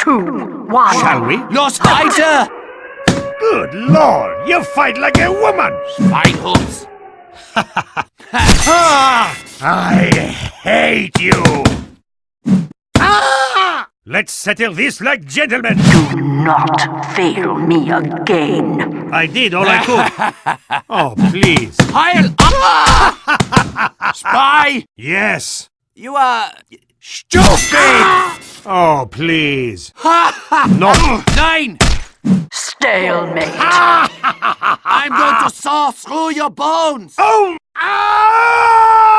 2, 1. Shall we? Los weiter! Good Lord, you fight like a woman! Schweinhunds! I hate you! Let's settle this like gentlemen! Do not fail me again. I did all I could. Oh, please. Heil! Spy! Yes. You are... stupid! Oh, please. No. Nein! Stalemate. I'm going to saw through your bones! Oh! Ah!